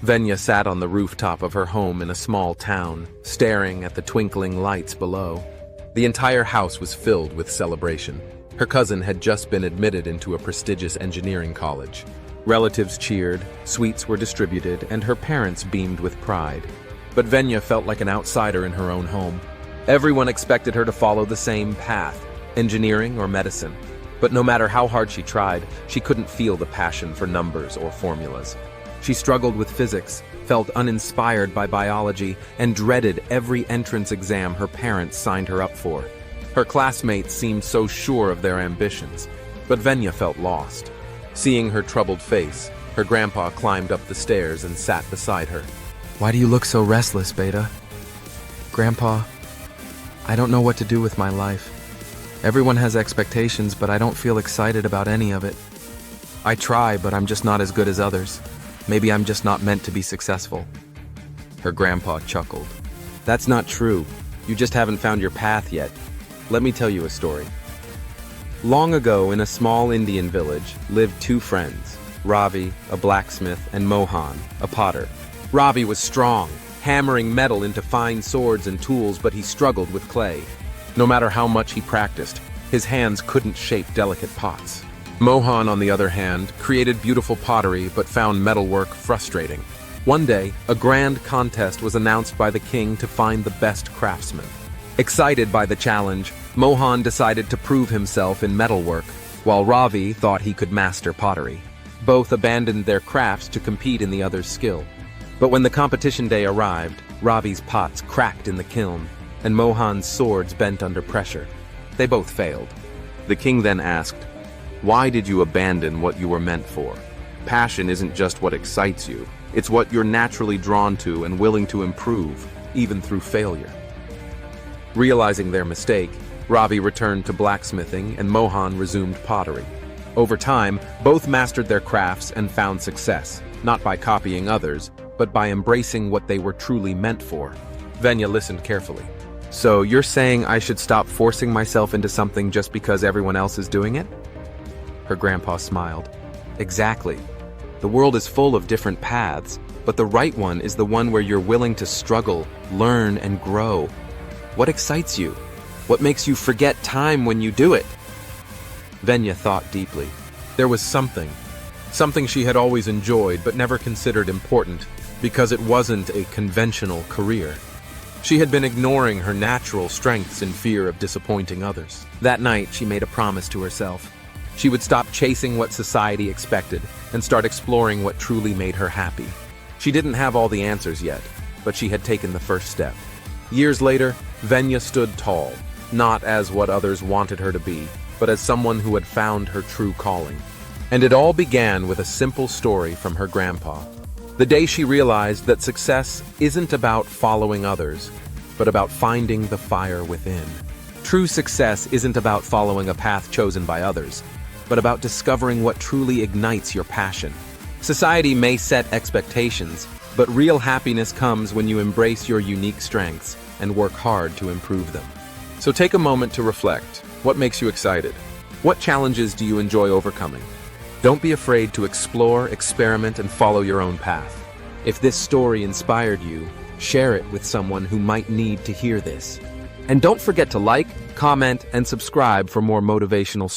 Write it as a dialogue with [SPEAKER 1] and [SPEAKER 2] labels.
[SPEAKER 1] Venya sat on the rooftop of her home in a small town, staring at the twinkling lights below. The entire house was filled with celebration. Her cousin had just been admitted into a prestigious engineering college. Relatives cheered, sweets were distributed, and her parents beamed with pride. But Venya felt like an outsider in her own home. Everyone expected her to follow the same path, engineering or medicine. But no matter how hard she tried, she couldn't feel the passion for numbers or formulas. She struggled with physics, felt uninspired by biology, and dreaded every entrance exam her parents signed her up for. Her classmates seemed so sure of their ambitions, but Venya felt lost. Seeing her troubled face, her grandpa climbed up the stairs and sat beside her.
[SPEAKER 2] "Why do you look so restless, Beta?" "Grandpa, I don't know what to do with my life. Everyone has expectations, but I don't feel excited about any of it. I try, but I'm just not as good as others. Maybe I'm just not meant to be successful."
[SPEAKER 1] Her grandpa chuckled. "That's not true. You just haven't found your path yet. Let me tell you a story." Long ago, in a small Indian village, lived two friends, Ravi, a blacksmith, and Mohan, a potter. Ravi was strong, hammering metal into fine swords and tools, but he struggled with clay. No matter how much he practiced, his hands couldn't shape delicate pots. Mohan, on the other hand, created beautiful pottery but found metalwork frustrating. One day, a grand contest was announced by the king to find the best craftsman. Excited by the challenge, Mohan decided to prove himself in metalwork, while Ravi thought he could master pottery. Both abandoned their crafts to compete in the other's skill. But when the competition day arrived, Ravi's pots cracked in the kiln, and Mohan's swords bent under pressure. They both failed. The king then asked, "Why did you abandon what you were meant for? Passion isn't just what excites you, it's what you're naturally drawn to and willing to improve, even through failure." Realizing their mistake, Ravi returned to blacksmithing and Mohan resumed pottery. Over time, both mastered their crafts and found success, not by copying others, but by embracing what they were truly meant for. Venya listened carefully. "So you're saying I should stop forcing myself into something just because everyone else is doing it?" Her grandpa smiled. "Exactly. The world is full of different paths, but the right one is the one where you're willing to struggle, learn, and grow. What excites you? What makes you forget time when you do it?" Venya thought deeply. There was something she had always enjoyed but never considered important, because it wasn't a conventional career. She had been ignoring her natural strengths in fear of disappointing others. That night, she made a promise to herself. She would stop chasing what society expected and start exploring what truly made her happy. She didn't have all the answers yet, but she had taken the first step. Years later, Venya stood tall, not as what others wanted her to be, but as someone who had found her true calling. And it all began with a simple story from her grandpa. The day she realized that success isn't about following others, but about finding the fire within. True success isn't about following a path chosen by others, but about discovering what truly ignites your passion. Society may set expectations, but real happiness comes when you embrace your unique strengths and work hard to improve them. So take a moment to reflect. What makes you excited? What challenges do you enjoy overcoming? Don't be afraid to explore, experiment, and follow your own path. If this story inspired you, share it with someone who might need to hear this. And don't forget to like, comment, and subscribe for more motivational stories.